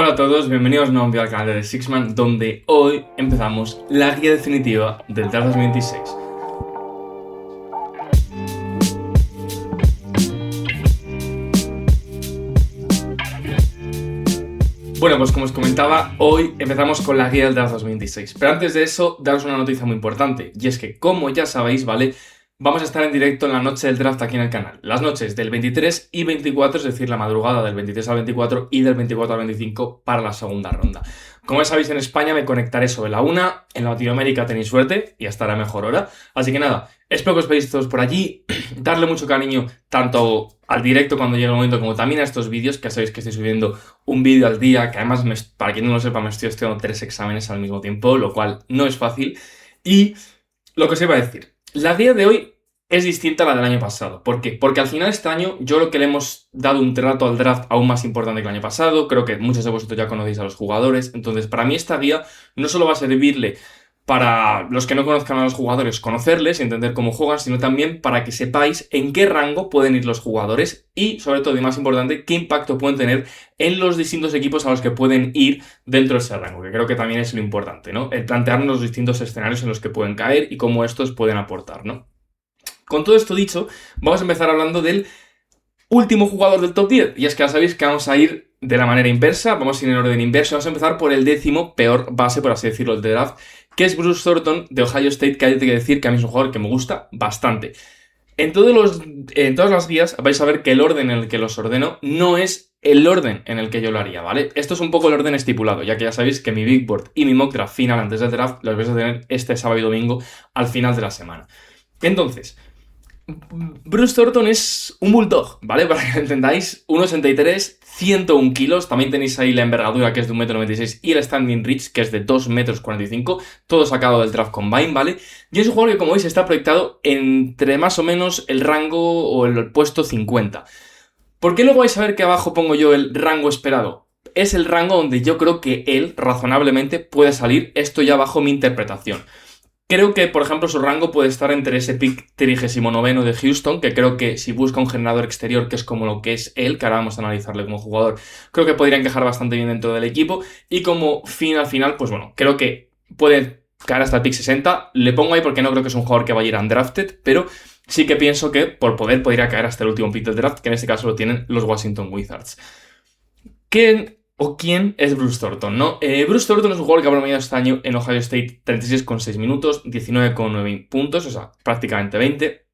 Hola a todos, bienvenidos a un nuevo vídeo al canal de The Sixman, donde hoy empezamos la guía definitiva del draft 2026. Bueno, pues como os comentaba, hoy empezamos con la guía del draft 2026. Pero antes de eso, daros una noticia muy importante, y es que, como ya sabéis, ¿vale? Vamos a estar en directo en la noche del draft aquí en el canal. Las noches del 23 y 24, es decir, la madrugada del 23 al 24 y del 24 al 25 para la segunda ronda. Como ya sabéis, en España me conectaré sobre la 1, en Latinoamérica tenéis suerte y hasta la mejor hora. Así que nada, espero que os veáis todos por allí, darle mucho cariño tanto al directo cuando llegue el momento como también a estos vídeos, que sabéis que estoy subiendo un vídeo al día, que además, para quien no lo sepa, me estoy estudiando 3 exámenes al mismo tiempo, lo cual no es fácil. Y lo que os iba a decir, la guía de hoy es distinta a la del año pasado. ¿Por qué? Porque al final este año yo creo que le hemos dado un trato al draft aún más importante que el año pasado. Creo que muchos de vosotros ya conocéis a los jugadores. Entonces, para mí esta guía no solo va a servirle para los que no conozcan a los jugadores, conocerles y entender cómo juegan, sino también para que sepáis en qué rango pueden ir los jugadores y, sobre todo y más importante, qué impacto pueden tener en los distintos equipos a los que pueden ir dentro de ese rango, que creo que también es lo importante, ¿no? El plantearnos los distintos escenarios en los que pueden caer y cómo estos pueden aportar, ¿no? Con todo esto dicho, vamos a empezar hablando del último jugador del top 10. Y es que ya sabéis que vamos a ir de la manera inversa, vamos a ir en orden inverso. Vamos a empezar por el 10º peor base, por así decirlo, del draft, que es Bruce Thornton de Ohio State, que hay que decir que a mí es un jugador que me gusta bastante. En todas las guías vais a ver que el orden en el que los ordeno no es el orden en el que yo lo haría, ¿vale? Esto es un poco el orden estipulado, ya que ya sabéis que mi Big Board y mi mock draft final antes del draft los vais a tener este sábado y domingo al final de la semana. Entonces, Bruce Thornton es un bulldog, ¿vale? Para que lo entendáis, 1,83, 101 kilos, también tenéis ahí la envergadura que es de 1,96 m y el standing reach que es de 2,45 m, todo sacado del draft combine, ¿vale? Y es un jugador que, como veis, está proyectado entre más o menos el rango o el puesto 50. ¿Por qué luego vais a ver que abajo pongo yo el rango esperado? Es el rango donde yo creo que él razonablemente puede salir, esto ya bajo mi interpretación. Creo que, por ejemplo, su rango puede estar entre ese pick 39 de Houston, que creo que si busca un generador exterior, que es como lo que es él, que ahora vamos a analizarle como jugador, creo que podría encajar bastante bien dentro del equipo. Y como al final, pues bueno, creo que puede caer hasta el pick 60. Le pongo ahí porque no creo que es un jugador que vaya a ir undrafted, pero sí que pienso que por poder podría caer hasta el último pick del draft, que en este caso lo tienen los Washington Wizards. ¿Quién es Bruce Thornton, no? Bruce Thornton es un jugador que ha promediado este año en Ohio State 36,6 minutos, 19,9 puntos, o sea, prácticamente 20,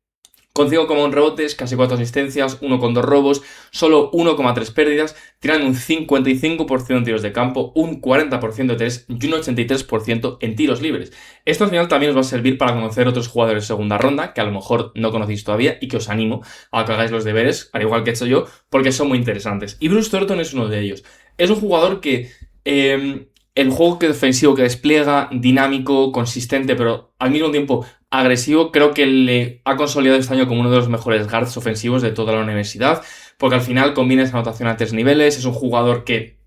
con 5,1 rebotes, casi 4 asistencias, 1,2 robos, solo 1,3 pérdidas, tirando un 55% en tiros de campo, un 40% de 3 y un 83% en tiros libres. Esto al final también os va a servir para conocer otros jugadores de segunda ronda, que a lo mejor no conocéis todavía y que os animo a que hagáis los deberes, al igual que he hecho yo, porque son muy interesantes. Y Bruce Thornton es uno de ellos. Es un jugador que el juego defensivo que despliega, dinámico, consistente, pero al mismo tiempo agresivo, creo que le ha consolidado este año como uno de los mejores guards ofensivos de toda la universidad, porque al final combina esa anotación a 3 niveles, es un jugador que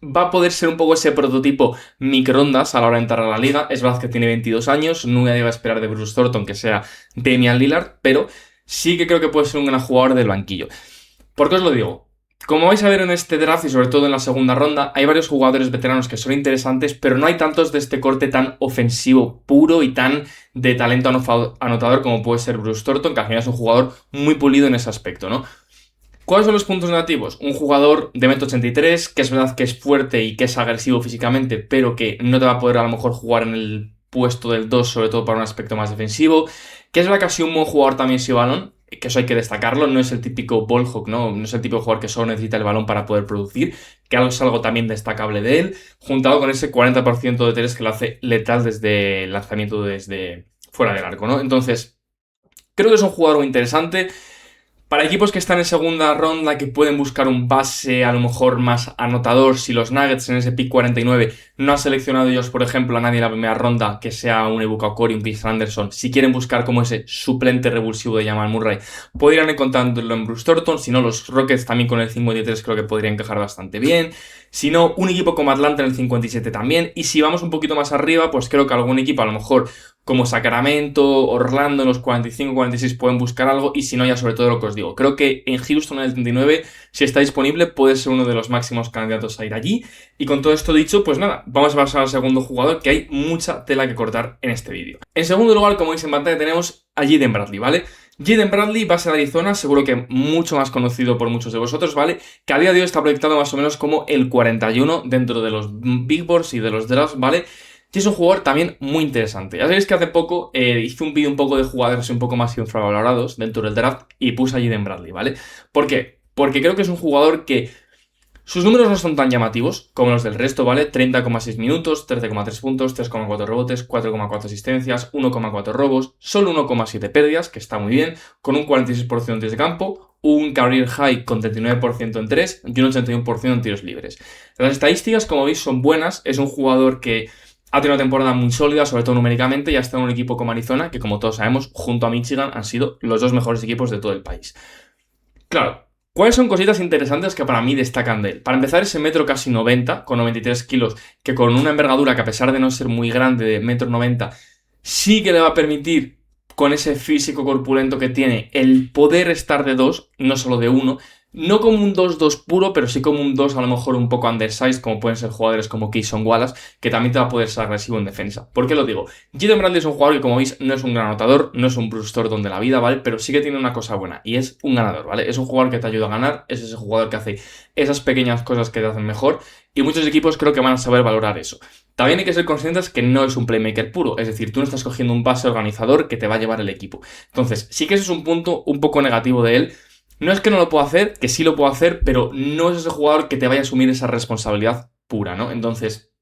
va a poder ser un poco ese prototipo microondas a la hora de entrar a la liga. Es verdad que tiene 22 años, no me iba a esperar de Bruce Thornton que sea Damian Lillard, pero sí que creo que puede ser un gran jugador del banquillo. ¿Por qué os lo digo? Como vais a ver en este draft y sobre todo en la segunda ronda, hay varios jugadores veteranos que son interesantes, pero no hay tantos de este corte tan ofensivo puro y tan de talento anotador como puede ser Bruce Thornton, que al final es un jugador muy pulido en ese aspecto, ¿no? ¿Cuáles son los puntos negativos? Un jugador de 1,83 m, que es verdad que es fuerte y que es agresivo físicamente, pero que no te va a poder a lo mejor jugar en el puesto del 2, sobre todo para un aspecto más defensivo, que es verdad que ha sido un buen jugador también sin balón, que eso hay que destacarlo, no es el típico ball hawk, no es el tipo de jugador que solo necesita el balón para poder producir, que es algo también destacable de él, juntado con ese 40% de 3 que lo hace letal desde el lanzamiento desde fuera del arco, ¿no? Entonces, creo que es un jugador muy interesante. Para equipos que están en segunda ronda, que pueden buscar un base a lo mejor más anotador, si los Nuggets en ese pick 49 no han seleccionado ellos, por ejemplo, a nadie en la primera ronda, que sea un Ibaka Okoro, un Chris Anderson, si quieren buscar como ese suplente revulsivo de Jamal Murray, podrían encontrarlo en Bruce Thornton. Si no, los Rockets también con el 53 creo que podrían encajar bastante bien. Si no, un equipo como Atlanta en el 57 también. Y si vamos un poquito más arriba, pues creo que algún equipo a lo mejor como Sacramento, Orlando en los 45-46 pueden buscar algo, y si no, ya sobre todo lo que os digo. Creo que en Houston en el 39, si está disponible, puede ser uno de los máximos candidatos a ir allí. Y con todo esto dicho, pues nada, vamos a pasar al segundo jugador, que hay mucha tela que cortar en este vídeo. En segundo lugar, como veis en pantalla, tenemos a Jaden Bradley, ¿vale? Jaden Bradley va a ser de Arizona, seguro que mucho más conocido por muchos de vosotros, ¿vale? Que a día de hoy está proyectado más o menos como el 41 dentro de los Big Boards y de los drafts, ¿vale? Y es un jugador también muy interesante. Ya sabéis que hace poco hice un vídeo un poco de jugadores un poco más infravalorados dentro del draft y puse a Jaden Bradley, ¿vale? ¿Por qué? Porque creo que es un jugador que sus números no son tan llamativos como los del resto, ¿vale? 30,6 minutos, 13,3 puntos, 3,4 rebotes, 4,4 asistencias, 1,4 robos, solo 1,7 pérdidas, que está muy bien, con un 46% en tiros de campo, un career high con 39% en 3 y un 81% en tiros libres. Las estadísticas, como veis, son buenas. Es un jugador que ha tenido una temporada muy sólida, sobre todo numéricamente, y ha estado en un equipo como Arizona, que como todos sabemos, junto a Michigan, han sido los dos mejores equipos de todo el país. Claro, ¿cuáles son cositas interesantes que para mí destacan de él? Para empezar, ese metro casi 90, con 93 kilos, que con una envergadura que a pesar de no ser muy grande, de metro 90, sí que le va a permitir, con ese físico corpulento que tiene, el poder estar de 2, no solo de 1. No como un 2-2 puro, pero sí como un 2 a lo mejor un poco undersized, como pueden ser jugadores como Cason Wallace, que también te va a poder ser agresivo en defensa. ¿Por qué lo digo? Jaden Bradley es un jugador que, como veis, no es un gran anotador, no es un Bruce Thornton de la vida, ¿vale? Pero sí que tiene una cosa buena, y es un ganador, ¿vale? Es un jugador que te ayuda a ganar, es ese jugador que hace esas pequeñas cosas que te hacen mejor, y muchos equipos creo que van a saber valorar eso. También hay que ser conscientes que no es un playmaker puro, es decir, tú no estás cogiendo un base organizador que te va a llevar el equipo. Entonces, sí que ese es un punto un poco negativo de él. No es que no lo pueda hacer, que sí lo puedo hacer, pero no es ese jugador que te vaya a asumir esa responsabilidad pura, ¿no? Entonces,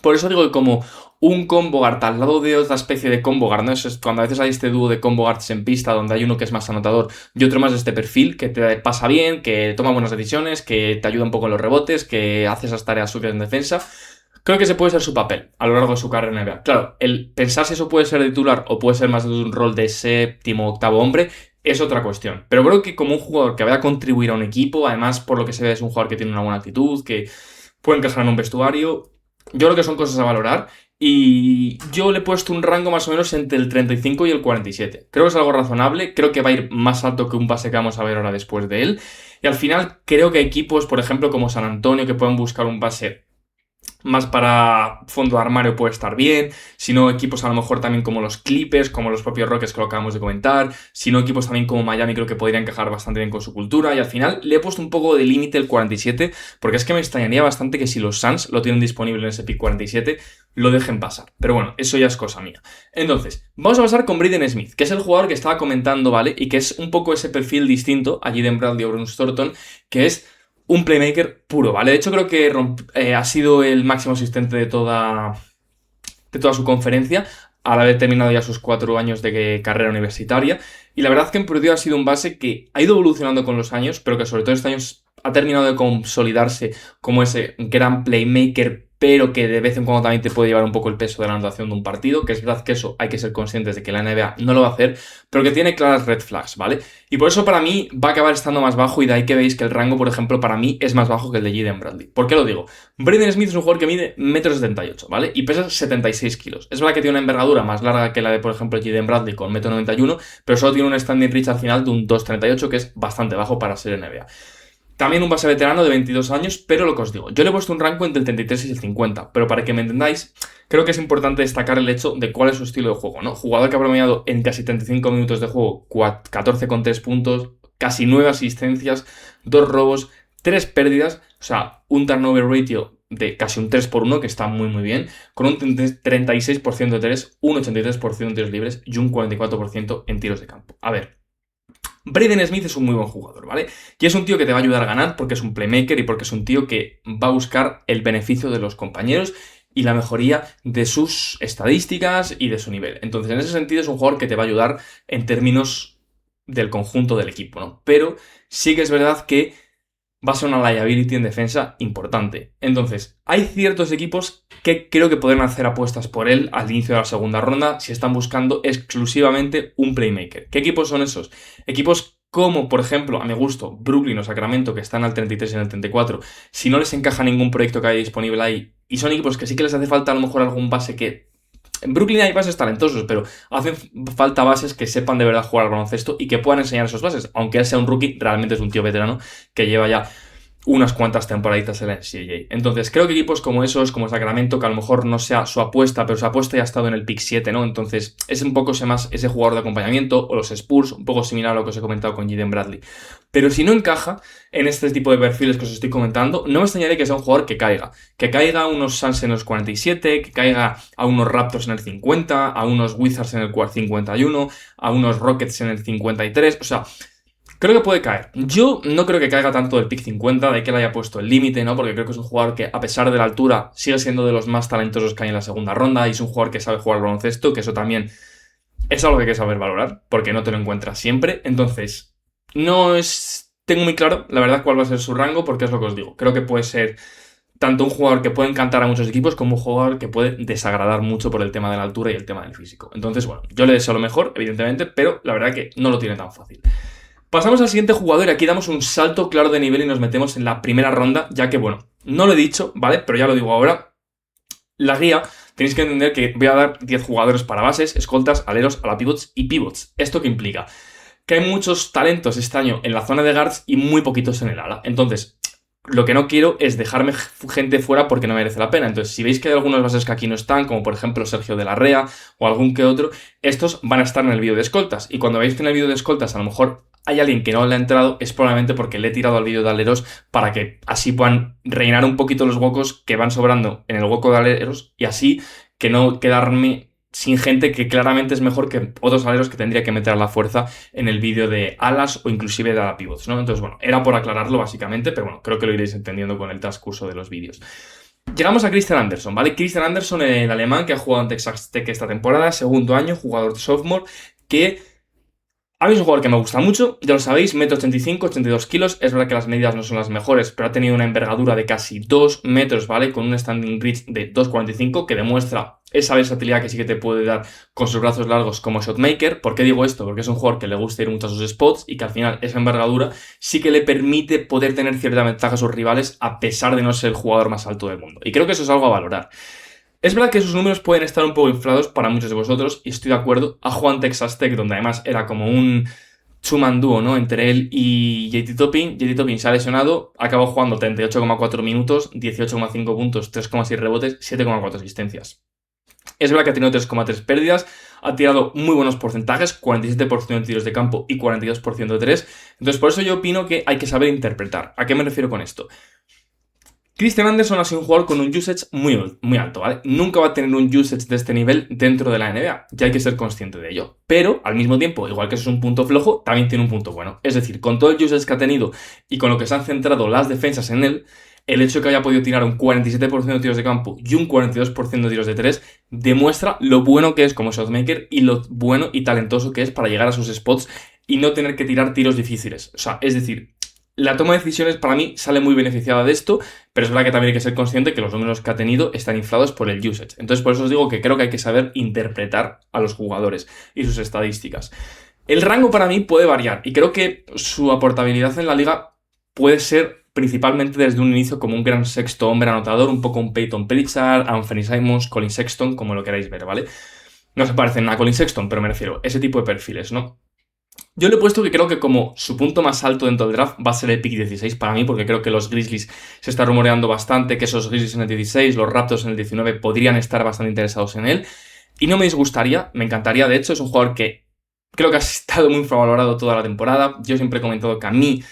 por eso digo que como un combo guard al lado de otra especie de combo guard, ¿no? Eso es cuando a veces hay este dúo de combo guards en pista, donde hay uno que es más anotador y otro más de este perfil, que te pasa bien, que toma buenas decisiones, que te ayuda un poco en los rebotes, que hace esas tareas sucias en defensa. Creo que ese puede ser su papel a lo largo de su carrera en NBA. Claro, el pensar si eso puede ser de titular o puede ser más de un rol de séptimo o octavo hombre es otra cuestión. Pero creo que como un jugador que vaya a contribuir a un equipo, además por lo que se ve es un jugador que tiene una buena actitud, que puede encajar en un vestuario, yo creo que son cosas a valorar. Y yo le he puesto un rango más o menos entre el 35 y el 47. Creo que es algo razonable, creo que va a ir más alto que un base que vamos a ver ahora después de él. Y al final creo que equipos, por ejemplo, como San Antonio, que pueden buscar un base más para fondo de armario puede estar bien, si no equipos a lo mejor también como los Clippers, como los propios Rockets que lo acabamos de comentar, si no equipos también como Miami creo que podrían encajar bastante bien con su cultura, y al final le he puesto un poco de límite el 47 porque es que me extrañaría bastante que si los Suns lo tienen disponible en ese pick 47 lo dejen pasar, pero bueno, eso ya es cosa mía. Entonces, vamos a pasar con Braden Smith, que es el jugador que estaba comentando, ¿vale? Y que es un poco ese perfil distinto a Jaden Bradley o Bruce Thornton, que es un playmaker puro, ¿vale? De hecho, creo que ha sido el máximo asistente de toda su conferencia, al haber terminado ya sus 4 años de carrera universitaria. Y la verdad que en Purdue ha sido un base que ha ido evolucionando con los años, pero que sobre todo este año ha terminado de consolidarse como ese gran playmaker, pero que de vez en cuando también te puede llevar un poco el peso de la anotación de un partido, que es verdad que eso hay que ser conscientes de que la NBA no lo va a hacer, pero que tiene claras red flags, ¿vale? Y por eso para mí va a acabar estando más bajo, y de ahí que veis que el rango, por ejemplo, para mí es más bajo que el de Jaden Bradley. ¿Por qué lo digo? Braden Smith es un jugador que mide 1,78 m, ¿vale? Y pesa 76 kilos. Es verdad que tiene una envergadura más larga que la de, por ejemplo, Jaden Bradley con 1,91 m, pero solo tiene un standing reach al final de un 2,38, que es bastante bajo para ser NBA. También un base veterano de 22 años, pero lo que os digo, yo le he puesto un rango entre el 33 y el 50, pero para que me entendáis, creo que es importante destacar el hecho de cuál es su estilo de juego, ¿no? Jugador que ha promediado en casi 75 minutos de juego 14,3 puntos, casi 9 asistencias, 2 robos, 3 pérdidas, o sea, un turnover ratio de casi un 3-1, que está muy muy bien, con un 36% de 3, un 83% en tiros libres y un 44% en tiros de campo. A ver, Braden Smith es un muy buen jugador, ¿vale? Y es un tío que te va a ayudar a ganar porque es un playmaker y porque es un tío que va a buscar el beneficio de los compañeros y la mejoría de sus estadísticas y de su nivel. Entonces, en ese sentido es un jugador que te va a ayudar en términos del conjunto del equipo, ¿no? Pero sí que es verdad que va a ser una liability en defensa importante. Entonces, hay ciertos equipos que creo que podrían hacer apuestas por él al inicio de la segunda ronda si están buscando exclusivamente un playmaker. ¿Qué equipos son esos? Equipos como, por ejemplo, a mi gusto, Brooklyn o Sacramento, que están al 33 y en el 34, si no les encaja ningún proyecto que haya disponible ahí, y son equipos que sí que les hace falta a lo mejor algún base que En Brooklyn hay bases talentosos, pero hacen falta bases que sepan de verdad jugar al baloncesto y que puedan enseñar esas bases. Aunque él sea un rookie, realmente es un tío veterano que lleva ya unas cuantas temporaditas en la NCAA. Entonces, creo que equipos como esos, como Sacramento, que a lo mejor no sea su apuesta, pero su apuesta ya ha estado en el pick 7, ¿no? Entonces, es un poco más ese jugador de acompañamiento, o los Spurs, un poco similar a lo que os he comentado con Jaden Bradley. Pero si no encaja en este tipo de perfiles que os estoy comentando, no me extrañaría que sea un jugador que caiga a unos Suns en los 47, que caiga a unos Raptors en el 50, a unos Wizards en el 51, a unos Rockets en el 53, o sea, creo que puede caer. Yo no creo que caiga tanto del pick 50, de que él haya puesto el límite, ¿no? Porque creo que es un jugador que, a pesar de la altura, sigue siendo de los más talentosos que hay en la segunda ronda y es un jugador que sabe jugar al baloncesto, que eso también es algo que hay que saber valorar, porque no te lo encuentras siempre. Entonces, tengo muy claro, la verdad, cuál va a ser su rango, porque es lo que os digo. Creo que puede ser tanto un jugador que puede encantar a muchos equipos como un jugador que puede desagradar mucho por el tema de la altura y el tema del físico. Entonces, bueno, yo le deseo lo mejor, evidentemente, pero la verdad que no lo tiene tan fácil. Pasamos al siguiente jugador y aquí damos un salto claro de nivel y nos metemos en la primera ronda, ya que, bueno, no lo he dicho, ¿vale? Pero ya lo digo ahora. La guía, tenéis que entender que voy a dar 10 jugadores para bases, escoltas, aleros, ala pivots y pivots. ¿Esto qué implica? Que hay muchos talentos este año en la zona de guards y muy poquitos en el ala. Entonces, lo que no quiero es dejarme gente fuera porque no merece la pena. Entonces, si veis que hay algunos bases que aquí no están, como por ejemplo Sergio de la Rea o algún que otro, estos van a estar en el vídeo de escoltas. Y cuando veis que en el vídeo de escoltas a lo mejor hay alguien que no le ha entrado, es probablemente porque le he tirado al vídeo de aleros para que así puedan rellenar un poquito los huecos que van sobrando en el hueco de aleros y así que no quedarme sin gente que claramente es mejor que otros aleros que tendría que meter a la fuerza en el vídeo de alas o inclusive de ala pivots, ¿no? Entonces, bueno, era por aclararlo básicamente, pero bueno, creo que lo iréis entendiendo con el transcurso de los vídeos. Llegamos a Christian Anderson, ¿vale? Christian Anderson, el alemán que ha jugado en Texas Tech esta temporada, segundo año, jugador de sophomore, que a mí es un jugador que me gusta mucho, ya lo sabéis, 1,85 m, 82 kilos, es verdad que las medidas no son las mejores, pero ha tenido una envergadura de casi 2 metros, ¿vale? Con un standing reach de 2,45 que demuestra esa versatilidad que sí que te puede dar con sus brazos largos como shotmaker. ¿Por qué digo esto? Porque es un jugador que le gusta ir mucho a sus spots y que al final esa envergadura sí que le permite poder tener cierta ventaja a sus rivales a pesar de no ser el jugador más alto del mundo. Y creo que eso es algo a valorar. Es verdad que sus números pueden estar un poco inflados para muchos de vosotros, y estoy de acuerdo. Ha jugado en Texas Tech, donde además era como un two-man dúo, ¿no? Entre él y JT Toppin. JT Toppin se ha lesionado, acabó jugando 38,4 minutos, 18,5 puntos, 3,6 rebotes, 7,4 asistencias. Es verdad que ha tenido 3,3 pérdidas, ha tirado muy buenos porcentajes, 47% de tiros de campo y 42% de 3. Entonces, por eso yo opino que hay que saber interpretar. ¿A qué me refiero con esto? Christian Anderson ha sido un jugador con un usage muy alto, ¿vale? Nunca va a tener un usage de este nivel dentro de la NBA, ya hay que ser consciente de ello. Pero, al mismo tiempo, igual que eso es un punto flojo, también tiene un punto bueno. Es decir, con todo el usage que ha tenido y con lo que se han centrado las defensas en él, el hecho de que haya podido tirar un 47% de tiros de campo y un 42% de tiros de 3 demuestra lo bueno que es como shotmaker y lo bueno y talentoso que es para llegar a sus spots y no tener que tirar tiros difíciles. O sea, es decir, la toma de decisiones para mí sale muy beneficiada de esto, pero es verdad que también hay que ser consciente que los números que ha tenido están inflados por el usage. Entonces, por eso os digo que creo que hay que saber interpretar a los jugadores y sus estadísticas. El rango para mí puede variar y creo que su aportabilidad en la liga puede ser principalmente desde un inicio como un gran sexto hombre anotador, un poco un Peyton Pritchard, Anthony Simons, Colin Sexton, como lo queráis ver, ¿vale? No se parecen a Colin Sexton, pero me refiero a ese tipo de perfiles, ¿no? Yo le he puesto que creo que como su punto más alto dentro del draft va a ser el pick 16 para mí, porque creo que los Grizzlies se está rumoreando bastante, que esos Grizzlies en el 16, los Raptors en el 19 podrían estar bastante interesados en él. Y no me disgustaría, me encantaría, de hecho, es un jugador que creo que ha estado muy infravalorado toda la temporada. Yo siempre he comentado que a mí,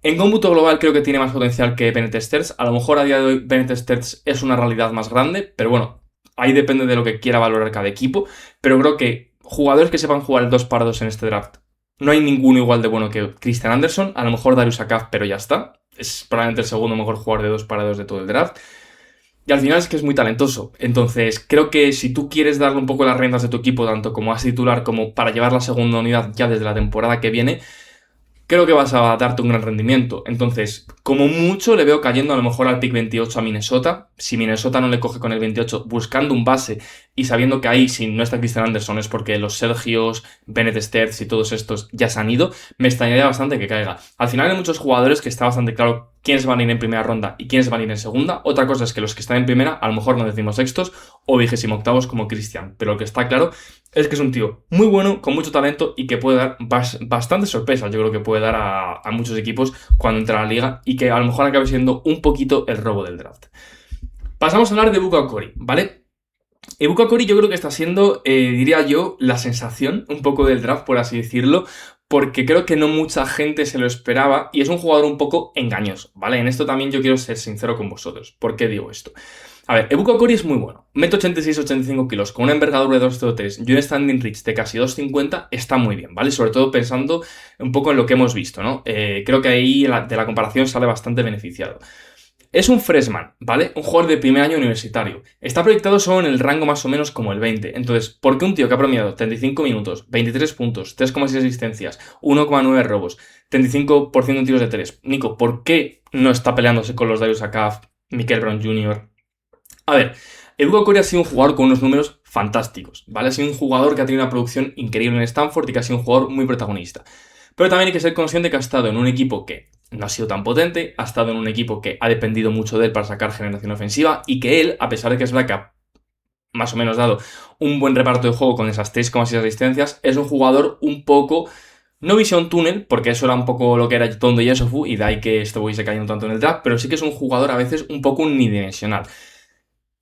en cómputo global, creo que tiene más potencial que Bennett Sterz. A lo mejor a día de hoy Bennett Sterz es una realidad más grande, pero bueno, ahí depende de lo que quiera valorar cada equipo. Pero creo que jugadores que sepan jugar el 2x2 en este draft, no hay ninguno igual de bueno que Christian Anderson. A lo mejor Darius Akaf, pero ya está. Es probablemente el segundo mejor jugador de 2x2 de todo el draft. Y al final es que es muy talentoso. Entonces, creo que si tú quieres darle un poco las riendas de tu equipo, tanto como a titular como para llevar la segunda unidad ya desde la temporada que viene, creo que vas a darte un gran rendimiento. Entonces, Como mucho le veo cayendo a lo mejor al pick 28 a Minnesota. Si Minnesota no le coge con el 28 buscando un base y sabiendo que ahí si no está Christian Anderson es porque los Sergios, Bennett Sterz y todos estos ya se han ido, me extrañaría bastante que caiga. Al final hay muchos jugadores que está bastante claro quiénes van a ir en primera ronda y quiénes van a ir en segunda. Otra cosa es que los que están en primera a lo mejor no decimos sextos o 28º como Christian, pero lo que está claro es que es un tío muy bueno, con mucho talento y que puede dar bastantes sorpresas. Yo creo que puede dar a muchos equipos cuando entra a la liga y que a lo mejor acabe siendo un poquito el robo del draft. Pasamos a hablar de Ebuka Okori, ¿vale? Ebuka Okori yo creo que está siendo, diría yo, la sensación un poco del draft, por así decirlo, porque creo que no mucha gente se lo esperaba y es un jugador un poco engañoso, ¿vale? En esto también yo quiero ser sincero con vosotros. ¿Por qué digo esto? A ver, Ebuka Okori es muy bueno. 1,86 m, 85 kilos, con una envergadura de 2,03 y un standing reach de casi 2,50 está muy bien, ¿vale? Sobre todo pensando un poco en lo que hemos visto, ¿no? Creo que ahí de la comparación sale bastante beneficiado. Es un freshman, ¿vale? Un jugador de primer año universitario. Está proyectado solo en el rango más o menos como el 20. Entonces, ¿por qué un tío que ha promediado 35 minutos, 23 puntos, 3,6 asistencias, 1,9 robos, 35% en tiros de 3? Nico, ¿por qué no está peleándose con los Darius Akaf, Michael Brown Jr.? A ver, Ebuka Okori ha sido un jugador con unos números fantásticos, ¿vale? Ha sido un jugador que ha tenido una producción increíble en Stanford y que ha sido un jugador muy protagonista. Pero también hay que ser consciente que ha estado en un equipo que no ha sido tan potente, ha estado en un equipo que ha dependido mucho de él para sacar generación ofensiva y que él, a pesar de que es verdad que ha más o menos dado un buen reparto de juego con esas 3,6 asistencias, es un jugador un poco, no visión túnel, porque eso era un poco lo que era Tondo y Yesofu, y de ahí que estuviese cayendo tanto en el draft, pero sí que es un jugador a veces un poco unidimensional.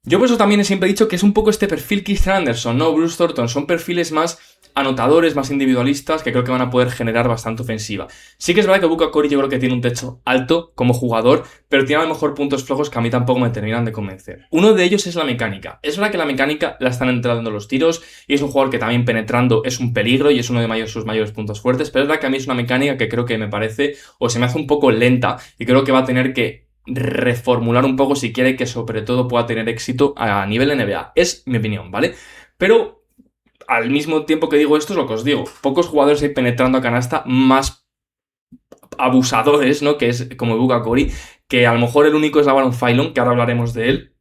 Yo por eso también siempre he dicho que es un poco este perfil Christian Anderson, ¿no? Bruce Thornton, son perfiles más anotadores, más individualistas, que creo que van a poder generar bastante ofensiva. Sí que es verdad que Ebuka Okori yo creo que tiene un techo alto como jugador, pero tiene a lo mejor puntos flojos que a mí tampoco me terminan de convencer. Uno de ellos es la mecánica. Es verdad que la mecánica la están entrando los tiros y es un jugador que también penetrando es un peligro y es uno de sus mayores puntos fuertes, pero es verdad que a mí es una mecánica que creo que me parece o se me hace un poco lenta y creo que va a tener que reformular un poco si quiere que sobre todo pueda tener éxito a nivel NBA. Es mi opinión, ¿vale? Pero al mismo tiempo que digo esto es lo que os digo. Pocos jugadores hay penetrando a canasta más abusadores, ¿no? Que es como Ebuka Okori, que a lo mejor el único es Lavon Philon, que ahora hablaremos de él.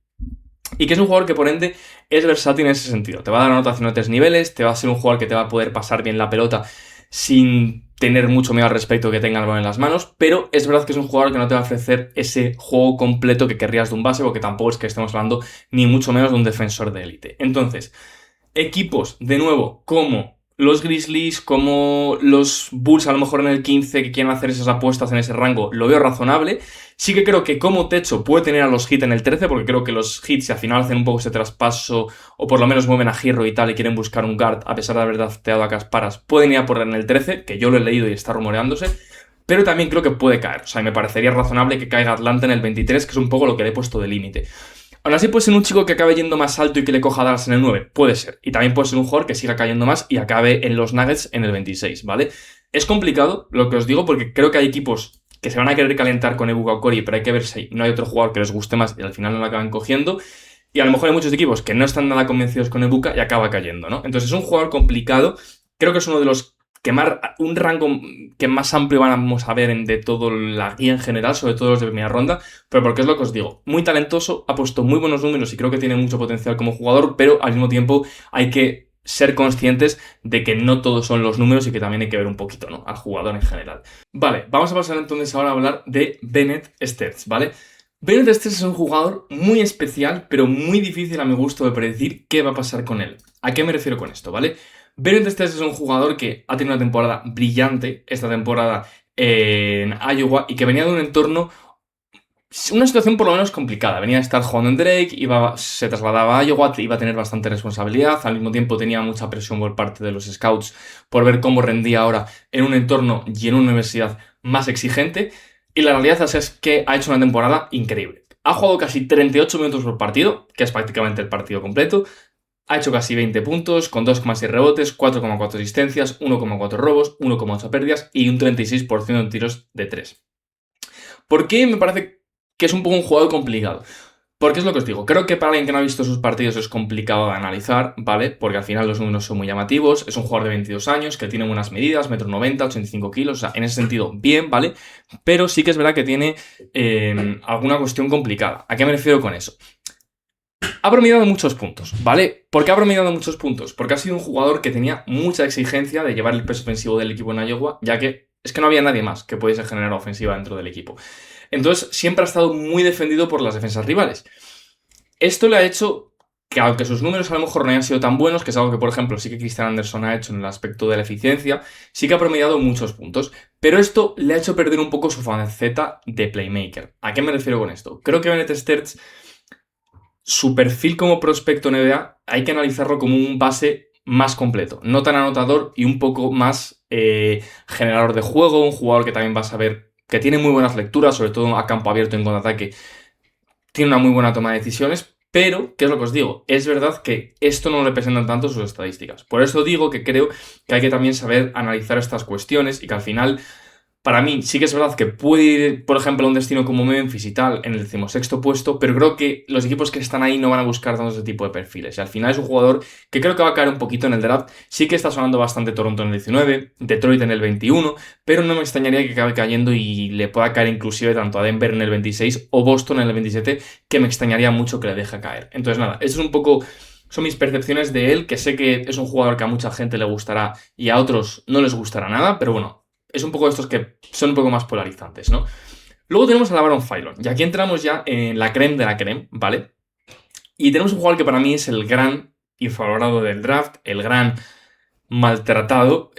Y que es un jugador que por ende es versátil en ese sentido. Te va a dar anotación a 3 niveles, te va a ser un jugador que te va a poder pasar bien la pelota sin tener mucho miedo al respecto que tenga el balón en las manos, pero es verdad que es un jugador que no te va a ofrecer ese juego completo que querrías de un base, porque tampoco es que estemos hablando ni mucho menos de un defensor de élite. Entonces, equipos, de nuevo, como los Grizzlies, como los Bulls a lo mejor en el 15 que quieren hacer esas apuestas en ese rango, lo veo razonable. Sí que creo que como techo puede tener a los Heat en el 13, porque creo que los Heat si al final hacen un poco ese traspaso o por lo menos mueven a Hero y tal y quieren buscar un guard a pesar de haber drafteado a Kasparas, pueden ir a por él en el 13, que yo lo he leído y está rumoreándose. Pero también creo que puede caer, o sea, me parecería razonable que caiga Atlanta en el 23, que es un poco lo que le he puesto de límite. Aún así puede ser un chico que acabe yendo más alto y que le coja a Dallas en el 9, puede ser. Y también puede ser un jugador que siga cayendo más y acabe en los Nuggets en el 26, ¿vale? Es complicado lo que os digo porque creo que hay equipos que se van a querer calentar con Ebuka Okori, pero hay que ver si no hay otro jugador que les guste más y al final no lo acaban cogiendo. Y a lo mejor hay muchos equipos que no están nada convencidos con Ebuka y acaba cayendo, ¿no? Entonces es un jugador complicado. Creo que es uno de los que más, un rango que más amplio vamos a ver de toda la guía en general, sobre todo los de primera ronda, pero porque es lo que os digo, muy talentoso, ha puesto muy buenos números y creo que tiene mucho potencial como jugador, pero al mismo tiempo hay que ser conscientes de que no todos son los números y que también hay que ver un poquito, ¿no?, al jugador en general. Vale, vamos a pasar entonces ahora a hablar de Bennett Sterz, ¿vale? Bennett Sterz es un jugador muy especial, pero muy difícil a mi gusto de predecir qué va a pasar con él. ¿A qué me refiero con esto, vale? Bennett Sterz es un jugador que ha tenido una temporada brillante esta temporada en Iowa y que venía de un entorno, una situación por lo menos complicada. Venía a estar jugando en Drake, se trasladaba a Iowa, iba a tener bastante responsabilidad, al mismo tiempo tenía mucha presión por parte de los scouts por ver cómo rendía ahora en un entorno y en una universidad más exigente. Y la realidad es que ha hecho una temporada increíble. Ha jugado casi 38 minutos por partido, que es prácticamente el partido completo. Ha hecho casi 20 puntos, con 2,6 rebotes, 4,4 asistencias, 1,4 robos, 1,8 pérdidas y un 36% en tiros de 3. ¿Por qué me parece que es un poco un jugador complicado? Porque es lo que os digo, creo que para alguien que no ha visto sus partidos es complicado de analizar, ¿vale? Porque al final los números son muy llamativos, es un jugador de 22 años que tiene buenas medidas, 1,90 m, 85 kilos, o sea, en ese sentido, bien, ¿vale? Pero sí que es verdad que tiene alguna cuestión complicada. ¿A qué me refiero con eso? Ha promediado muchos puntos, ¿vale? ¿Por qué ha promediado muchos puntos? Porque ha sido un jugador que tenía mucha exigencia de llevar el peso ofensivo del equipo en Iowa, ya que es que no había nadie más que pudiese generar ofensiva dentro del equipo. Entonces, siempre ha estado muy defendido por las defensas rivales. Esto le ha hecho que, aunque sus números a lo mejor no hayan sido tan buenos, que es algo que, por ejemplo, sí que Christian Anderson ha hecho en el aspecto de la eficiencia, sí que ha promediado muchos puntos. Pero esto le ha hecho perder un poco su faceta de playmaker. ¿A qué me refiero con esto? Creo que Bennett Stertz, su perfil como prospecto NBA, hay que analizarlo como un base más completo, no tan anotador y un poco más generador de juego, un jugador que también va a saber que tiene muy buenas lecturas, sobre todo a campo abierto en contraataque, tiene una muy buena toma de decisiones, pero, ¿qué es lo que os digo? Es verdad que esto no representa tanto sus estadísticas. Por eso digo que creo que hay que también saber analizar estas cuestiones y que al final, para mí, sí que es verdad que puede ir, por ejemplo, a un destino como Memphis y tal, en el 16º puesto, pero creo que los equipos que están ahí no van a buscar tanto ese tipo de perfiles. Y al final es un jugador que creo que va a caer un poquito en el draft. Sí que está sonando bastante Toronto en el 19, Detroit en el 21, pero no me extrañaría que acabe cayendo y le pueda caer inclusive tanto a Denver en el 26 o Boston en el 27, que me extrañaría mucho que le deje caer. Entonces nada, eso es un poco... Son mis percepciones de él, que sé que es un jugador que a mucha gente le gustará y a otros no les gustará nada, pero bueno, es un poco de estos que son un poco más polarizantes, ¿no? Luego tenemos a LaVaron Phyllon, y aquí entramos ya en la creme de la creme, ¿vale? Y tenemos un jugador que para mí es el gran infravalorado del draft, el gran maltratado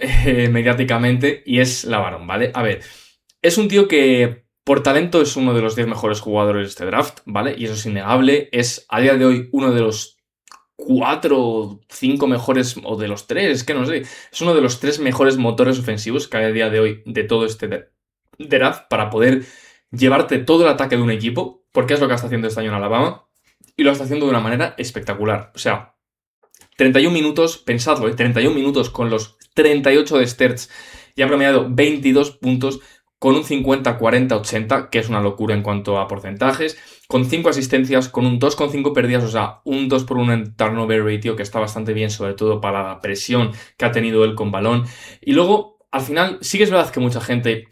mediáticamente, y es LaVaron, ¿vale? A ver, es un tío que por talento es uno de los 10 mejores jugadores de este draft, ¿vale? Y eso es innegable, es a día de hoy uno de los 4 o 5 mejores, o de los 3, es que no sé, es uno de los 3 mejores motores ofensivos que hay a día de hoy de todo este draft para poder llevarte todo el ataque de un equipo, porque es lo que está haciendo este año en Alabama, y lo está haciendo de una manera espectacular. O sea, 31 minutos, pensadlo, 31 minutos con los 38 de Stertz y ha promediado 22 puntos con un 50-40-80, que es una locura en cuanto a porcentajes, con 5 asistencias, con un 2,5 perdidas, o sea, un 2 por 1 en turnover ratio, que está bastante bien, sobre todo para la presión que ha tenido él con balón. Y luego, al final, sí que es verdad que mucha gente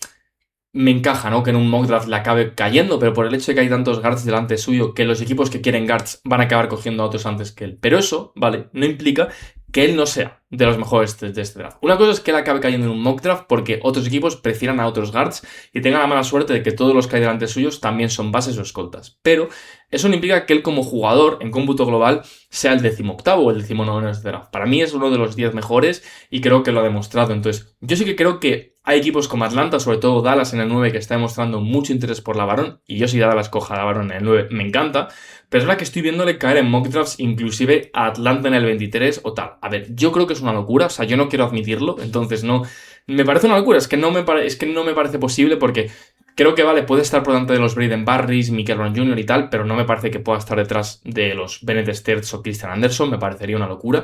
me encaja, ¿no? Que en un mock draft le acabe cayendo, pero por el hecho de que hay tantos guards delante suyo, que los equipos que quieren guards van a acabar cogiendo a otros antes que él. Pero eso, ¿vale? No implica que él no sea de los mejores de este draft. Una cosa es que él acabe cayendo en un mock draft porque otros equipos prefieran a otros guards y tengan la mala suerte de que todos los que hay delante suyos también son bases o escoltas. Pero eso no implica que él como jugador en cómputo global sea el 18º o el 19º de este draft. Para mí es uno de los 10 mejores y creo que lo ha demostrado. Entonces, yo sí que creo que hay equipos como Atlanta, sobre todo Dallas en el 9, que está demostrando mucho interés por LaVaron, y yo si Dallas coja a LaVaron en el 9 me encanta, pero es verdad que estoy viéndole caer en mock drafts inclusive a Atlanta en el 23 o tal. A ver, yo creo que es una locura, o sea, yo no quiero admitirlo, entonces no... Me parece una locura, es que no me parece posible porque creo que, vale, puede estar por delante de los Braden Barris, Michael Brown Jr. y tal, pero no me parece que pueda estar detrás de los Bennett Stertz o Christian Anderson, me parecería una locura.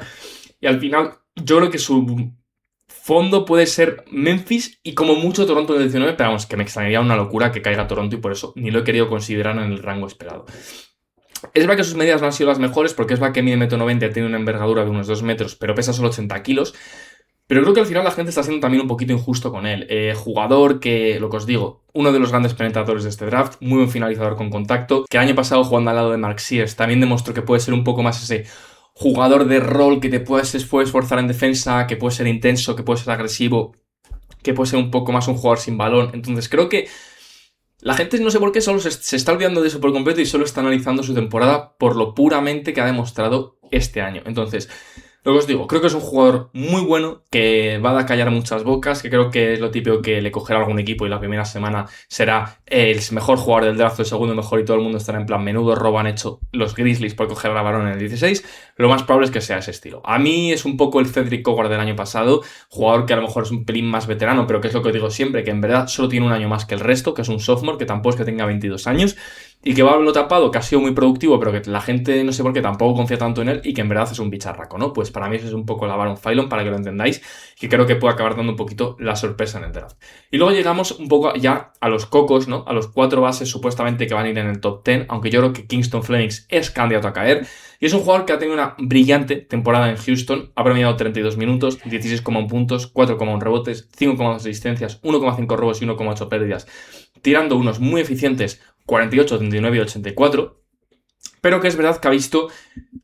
Y al final, yo creo que su fondo puede ser Memphis y como mucho Toronto en el 19, pero vamos, que me extrañaría una locura que caiga Toronto y por eso ni lo he querido considerar en el rango esperado. Es verdad que sus medidas no han sido las mejores porque es verdad que mide 1,90 m, tiene una envergadura de unos 2 metros, pero pesa solo 80 kilos. Pero creo que al final la gente está siendo también un poquito injusto con él. Jugador que, lo que os digo, uno de los grandes penetradores de este draft, muy buen finalizador con contacto, que el año pasado jugando al lado de Mark Sears también demostró que puede ser un poco más ese jugador de rol que te puedes esforzar en defensa, que puede ser intenso, que puede ser agresivo, que puede ser un poco más un jugador sin balón. Entonces creo que la gente no sé por qué solo se está olvidando de eso por completo y solo está analizando su temporada por lo puramente que ha demostrado este año. Entonces, lo que os digo, creo que es un jugador muy bueno, que va a callar muchas bocas, que creo que es lo típico que le cogerá algún equipo y la primera semana será el mejor jugador del draft, el segundo mejor y todo el mundo estará en plan menudo robo han hecho los Grizzlies por coger a LaVaron en el 16. Lo más probable es que sea ese estilo. A mí es un poco el Cedric Howard del año pasado, jugador que a lo mejor es un pelín más veterano, pero que es lo que os digo siempre, que en verdad solo tiene un año más que el resto, que es un sophomore, que tampoco es que tenga 22 años. y que va a lo tapado, que ha sido muy productivo, pero que la gente no sé por qué tampoco confía tanto en él y que en verdad es un bicharraco, ¿no? Pues para mí eso es un poco la Baron Philon, para que lo entendáis, que creo que puede acabar dando un poquito la sorpresa en el draft. Y luego llegamos un poco ya a los cocos, ¿no? A los 4 bases supuestamente que van a ir en el top 10, aunque yo creo que Kingston Flemings es candidato a caer. Y es un jugador que ha tenido una brillante temporada en Houston, ha promediado 32 minutos, 16,1 puntos, 4,1 rebotes, 5,2 asistencias, 1,5 robos y 1,8 pérdidas, tirando unos muy eficientes 48, 39 y 84, pero que es verdad que ha visto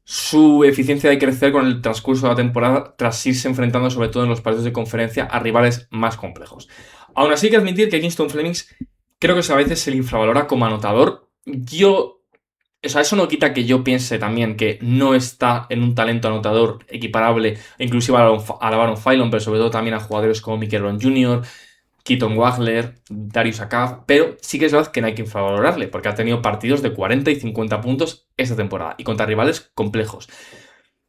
su eficiencia de crecer con el transcurso de la temporada tras irse enfrentando sobre todo en los partidos de conferencia a rivales más complejos. Aún así hay que admitir que Kingston Flemings creo que a veces se le infravalora como anotador. Eso no quita que yo piense también que no está en un talento anotador equiparable inclusive a la Baron Philon, pero sobre todo también a jugadores como Michael Brown Jr., Keaton Wagler, Darius Akaf, pero sí que es verdad que no hay que infravalorarle, porque ha tenido partidos de 40 y 50 puntos esta temporada, y contra rivales complejos.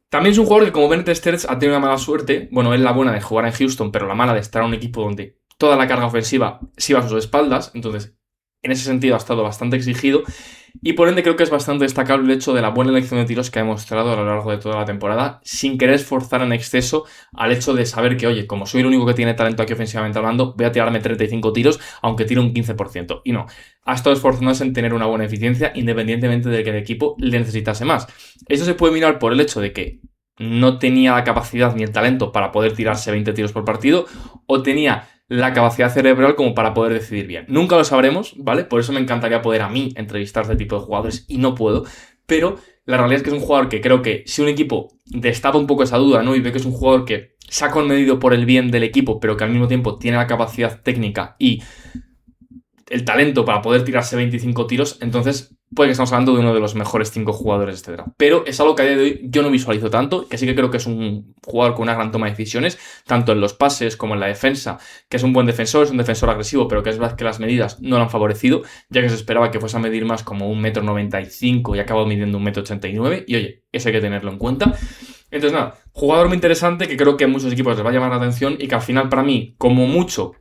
También es un jugador que como Bennett Stearns ha tenido una mala suerte, bueno, es la buena de jugar en Houston, pero la mala de estar en un equipo donde toda la carga ofensiva se iba a sus espaldas, entonces en ese sentido ha estado bastante exigido, y por ende creo que es bastante destacable el hecho de la buena elección de tiros que ha demostrado a lo largo de toda la temporada, sin querer esforzar en exceso al hecho de saber que, oye, como soy el único que tiene talento aquí ofensivamente hablando, voy a tirarme 35 tiros, aunque tire un 15%. Y no, ha estado esforzándose en tener una buena eficiencia, independientemente de que el equipo le necesitase más. Eso se puede mirar por el hecho de que no tenía la capacidad ni el talento para poder tirarse 20 tiros por partido, o tenía la capacidad cerebral como para poder decidir bien. Nunca lo sabremos, ¿vale? Por eso me encantaría poder a mí entrevistar a este tipo de jugadores y no puedo, pero la realidad es que es un jugador que creo que si un equipo destapa un poco esa duda, ¿no? Y ve que es un jugador que se ha conmedido por el bien del equipo, pero que al mismo tiempo tiene la capacidad técnica y el talento para poder tirarse 25 tiros, entonces puede que estamos hablando de uno de los mejores 5 jugadores de este draft. Pero es algo que a día de hoy yo no visualizo tanto, que sí que creo que es un jugador con una gran toma de decisiones, tanto en los pases como en la defensa, que es un buen defensor, es un defensor agresivo, pero que es verdad que las medidas no lo han favorecido, ya que se esperaba que fuese a medir más como 1,95 m y acabó midiendo 1,89 m, y oye, eso hay que tenerlo en cuenta. Entonces nada, jugador muy interesante que creo que a muchos equipos les va a llamar la atención y que al final para mí, como mucho,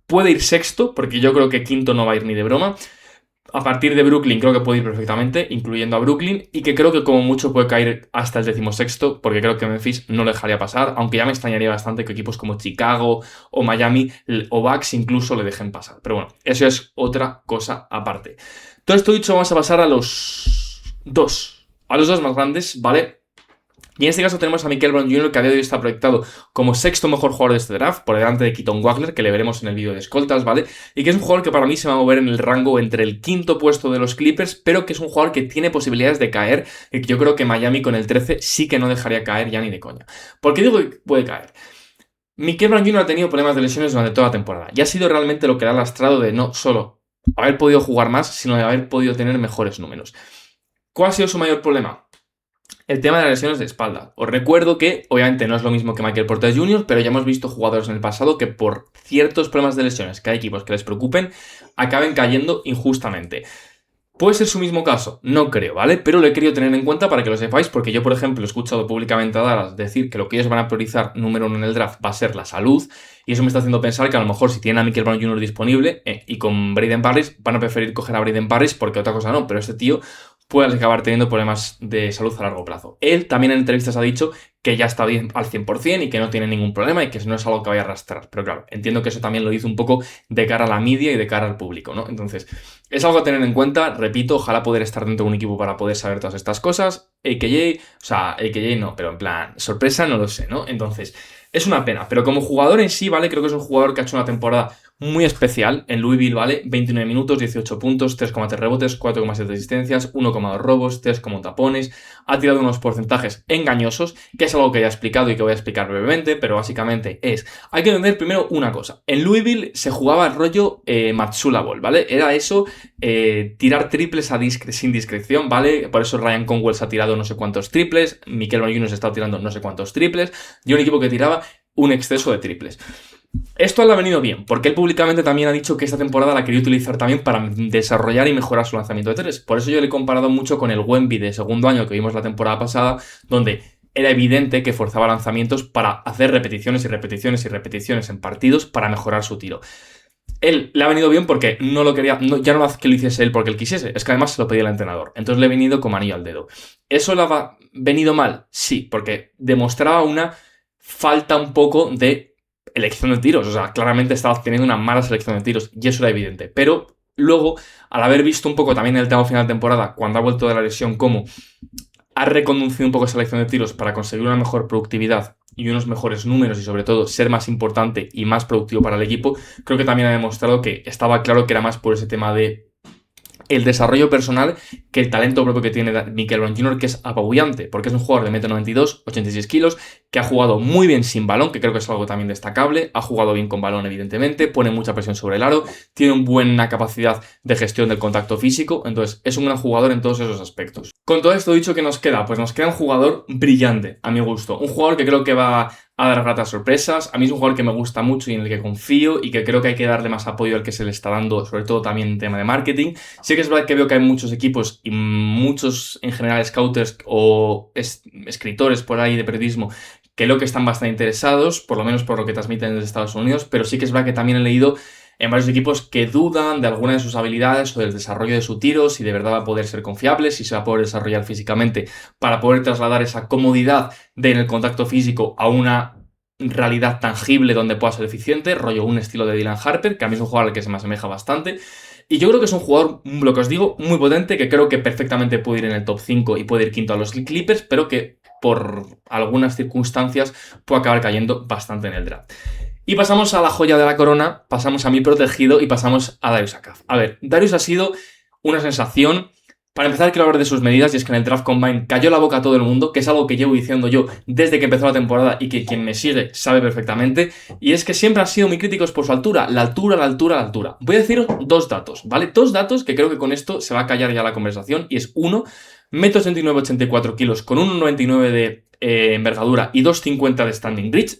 puede ir sexto, porque yo creo que quinto no va a ir ni de broma. A partir de Brooklyn creo que puede ir perfectamente, incluyendo a Brooklyn, y que creo que como mucho puede caer hasta el 16º, porque creo que Memphis no lo dejaría pasar, aunque ya me extrañaría bastante que equipos como Chicago o Miami o Bucks incluso le dejen pasar. Pero bueno, eso es otra cosa aparte. Todo esto dicho, vamos a pasar a los dos más grandes, ¿vale? Y en este caso tenemos a Michael Brown Jr., que a día de hoy está proyectado como sexto mejor jugador de este draft, por delante de Keaton Wagler, que le veremos en el vídeo de escoltas, ¿vale? Y que es un jugador que para mí se va a mover en el rango entre el quinto puesto de los Clippers, pero que es un jugador que tiene posibilidades de caer, y que yo creo que Miami con el 13 sí que no dejaría caer ya ni de coña. ¿Por qué digo que puede caer? Michael Brown Jr. ha tenido problemas de lesiones durante toda la temporada, y ha sido realmente lo que le ha lastrado de no solo haber podido jugar más, sino de haber podido tener mejores números. ¿Cuál ha sido su mayor problema? El tema de las lesiones de espalda. Os recuerdo que, obviamente, no es lo mismo que Michael Porter Jr., pero ya hemos visto jugadores en el pasado que por ciertos problemas de lesiones que hay equipos que les preocupen, acaben cayendo injustamente. ¿Puede ser su mismo caso? No creo, ¿vale? Pero lo he querido tener en cuenta para que lo sepáis, porque yo, por ejemplo, he escuchado públicamente a Dallas decir que lo que ellos van a priorizar número 1 en el draft va a ser la salud, y eso me está haciendo pensar que a lo mejor si tienen a Michael Brown Jr. disponible y con Braden Parrish, van a preferir coger a Braden Parrish porque otra cosa no, pero este tío puede acabar teniendo problemas de salud a largo plazo. Él también en entrevistas ha dicho que ya está bien al 100% y que no tiene ningún problema y que no es algo que vaya a arrastrar. Pero claro, entiendo que eso también lo dice un poco de cara a la media y de cara al público, ¿no? Entonces, es algo a tener en cuenta. Repito, ojalá poder estar dentro de un equipo para poder saber todas estas cosas. AKJ no, pero en plan, sorpresa no lo sé, ¿no? Entonces, es una pena. Pero como jugador en sí, ¿vale? Creo que es un jugador que ha hecho una temporada muy especial. En Louisville, ¿vale? 29 minutos, 18 puntos, 3,3 rebotes, 4,7 asistencias, 1,2 robos, 3,1 tapones. Ha tirado unos porcentajes engañosos, que es algo que ya he explicado y que voy a explicar brevemente, pero básicamente hay que entender primero una cosa. En Louisville se jugaba el rollo Matsula Ball, ¿vale? Era eso, tirar triples sin discreción, ¿vale? Por eso Ryan Conwell se ha tirado no sé cuántos triples, Michael Brown Jr. se ha estado tirando no sé cuántos triples, y un equipo que tiraba un exceso de triples. Esto le ha venido bien, porque él públicamente también ha dicho que esta temporada la quería utilizar también para desarrollar y mejorar su lanzamiento de tres. Por eso yo le he comparado mucho con el Wemby de segundo año que vimos la temporada pasada, donde era evidente que forzaba lanzamientos para hacer repeticiones y repeticiones y repeticiones en partidos para mejorar su tiro. él le ha venido bien porque no lo quería, ya no hace que lo hiciese él porque él quisiese, es que además se lo pedía el entrenador. Entonces le ha venido como anillo al dedo. ¿Eso le ha venido mal? Sí, porque demostraba una falta un poco de elección de tiros. O sea, claramente estaba teniendo una mala selección de tiros y eso era evidente. Pero luego, al haber visto un poco también el tema final de temporada, cuando ha vuelto de la lesión, cómo ha reconducido un poco esa selección de tiros para conseguir una mejor productividad y unos mejores números y sobre todo ser más importante y más productivo para el equipo, creo que también ha demostrado que estaba claro que era más por ese tema de el desarrollo personal que el talento propio que tiene Michael Brown Jr., que es apabullante, porque es un jugador de 1,92 m, 86 kilos, que ha jugado muy bien sin balón, que creo que es algo también destacable, ha jugado bien con balón evidentemente, pone mucha presión sobre el aro, tiene una buena capacidad de gestión del contacto físico, entonces es un gran jugador en todos esos aspectos. Con todo esto dicho, ¿qué nos queda? Pues nos queda un jugador brillante, a mi gusto, un jugador que creo que va a dar gratas sorpresas. A mí es un jugador que me gusta mucho y en el que confío y que creo que hay que darle más apoyo al que se le está dando, sobre todo también en tema de marketing. Sí que es verdad que veo que hay muchos equipos y muchos en general scouters o escritores por ahí de periodismo que creo que están bastante interesados, por lo menos por lo que transmiten desde Estados Unidos, pero sí que es verdad que también he leído en varios equipos que dudan de alguna de sus habilidades o del desarrollo de su tiro, si de verdad va a poder ser confiable, si se va a poder desarrollar físicamente para poder trasladar esa comodidad en el contacto físico a una realidad tangible donde pueda ser eficiente, rollo un estilo de Dylan Harper, que a mí es un jugador al que se me asemeja bastante. Y yo creo que es un jugador, lo que os digo, muy potente, que creo que perfectamente puede ir en el top 5 y puede ir quinto a los Clippers, pero que por algunas circunstancias puede acabar cayendo bastante en el draft. Y pasamos a la joya de la corona, pasamos a mi protegido y pasamos a Darius Akaf. A ver, Darius ha sido una sensación. Para empezar, quiero hablar de sus medidas, y es que en el Draft Combine cayó la boca a todo el mundo, que es algo que llevo diciendo yo desde que empezó la temporada y que quien me sigue sabe perfectamente, y es que siempre han sido muy críticos por su altura, la altura, la altura, la altura. Voy a deciros dos datos, ¿vale? Dos datos que creo que con esto se va a callar ya la conversación, y es uno, 1,89 m, 84 kilos, con 1,99 de envergadura y 2,50 de standing reach.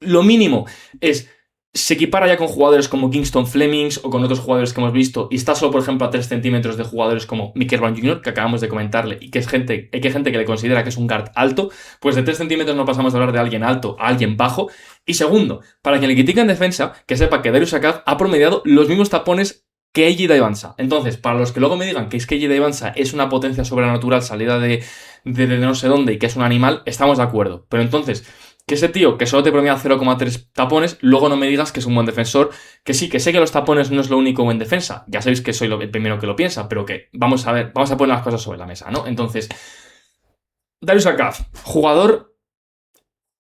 Lo mínimo es, se equipara ya con jugadores como Kingston Flemings o con otros jugadores que hemos visto y está solo, por ejemplo, a 3 centímetros de jugadores como Michael Brown Jr., que acabamos de comentarle y que es gente, hay gente que le considera que es un guard alto, pues de 3 centímetros no pasamos de hablar de alguien alto a alguien bajo. Y segundo, para quien le critica en defensa, que sepa que Darius Akaf ha promediado los mismos tapones que AJ Daivansa. Entonces, para los que luego me digan que es que AJ Daivansa es una potencia sobrenatural salida de no sé dónde y que es un animal, estamos de acuerdo. Pero entonces, que ese tío que solo te promedia 0,3 tapones, luego no me digas que es un buen defensor, que sí, que sé que los tapones no es lo único en defensa, ya sabéis que soy el primero que lo piensa, pero que vamos a ver, vamos a poner las cosas sobre la mesa, ¿no? Entonces, Darius Akaf, jugador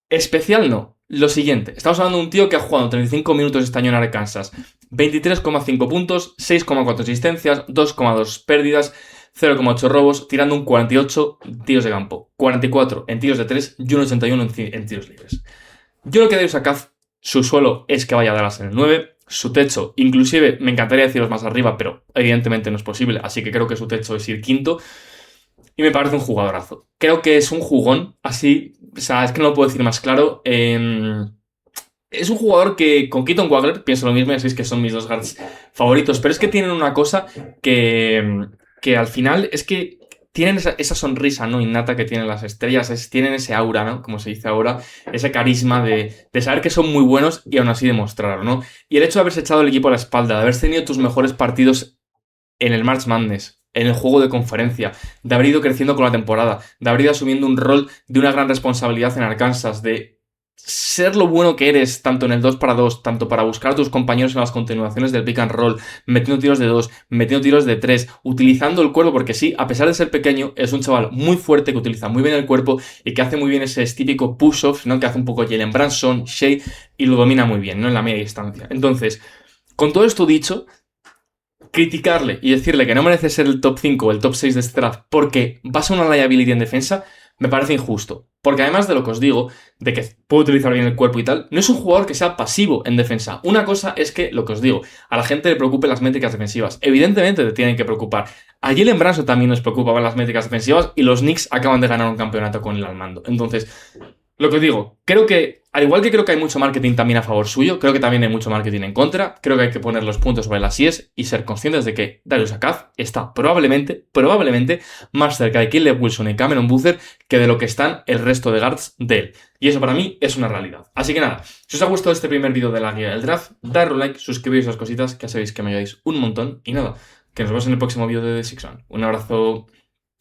especial no. Lo siguiente, estamos hablando de un tío que ha jugado 35 minutos este año en Arkansas, 23,5 puntos, 6,4 asistencias, 2,2 pérdidas, 0,8 robos, tirando un 48 tiros de campo, 44 en tiros de 3 y un 81 en tiros libres. Yo lo que Darius Akaf, su suelo es que vaya a Dallas en el 9, su techo, inclusive me encantaría deciros más arriba, pero evidentemente no es posible, así que creo que su techo es ir quinto. Y me parece un jugadorazo. Creo que es un jugón, así, o sea, es que no lo puedo decir más claro. Es un jugador que con Keaton Wagler, pienso lo mismo, ya sabéis que son mis dos guards favoritos, pero es que tienen una cosa que al final es que tienen esa sonrisa, ¿no?, innata que tienen las estrellas, tienen ese aura, ¿no?, como se dice ahora, ese carisma de saber que son muy buenos y aún así demostrarlo, ¿no? Y el hecho de haberse echado el equipo a la espalda, de haber tenido tus mejores partidos en el March Madness, en el juego de conferencia, de haber ido creciendo con la temporada, de haber ido asumiendo un rol de una gran responsabilidad en Arkansas, de ser lo bueno que eres, tanto en el 2 para 2, tanto para buscar a tus compañeros en las continuaciones del pick and roll, metiendo tiros de 2, metiendo tiros de 3, utilizando el cuerpo, porque sí, a pesar de ser pequeño, es un chaval muy fuerte, que utiliza muy bien el cuerpo y que hace muy bien ese típico push-off, ¿no?, que hace un poco Jalen Brunson, Shea, y lo domina muy bien, ¿no?, en la media distancia. Entonces, con todo esto dicho, criticarle y decirle que no merece ser el top 5 o el top 6 de este draft porque va a ser una liability en defensa, me parece injusto. Porque además de lo que os digo, de que puede utilizar bien el cuerpo y tal, no es un jugador que sea pasivo en defensa. Una cosa es que, lo que os digo, a la gente le preocupen las métricas defensivas. Evidentemente te tienen que preocupar. A Jalen Brunson también nos preocupaban las métricas defensivas y los Knicks acaban de ganar un campeonato con él al mando. Entonces, Lo que digo, creo que, al igual que creo que hay mucho marketing también a favor suyo, creo que también hay mucho marketing en contra. Creo que hay que poner los puntos sobre las IES y ser conscientes de que Darius Akaz está probablemente más cerca de Caleb Wilson y Cameron Boozer que de lo que están el resto de guards de él. Y eso para mí es una realidad. Así que nada, si os ha gustado este primer vídeo de la guía del draft, darle un like, suscribiros a las cositas, que ya sabéis que me ayudáis un montón. Y nada, que nos vemos en el próximo vídeo de The Six One. Un abrazo.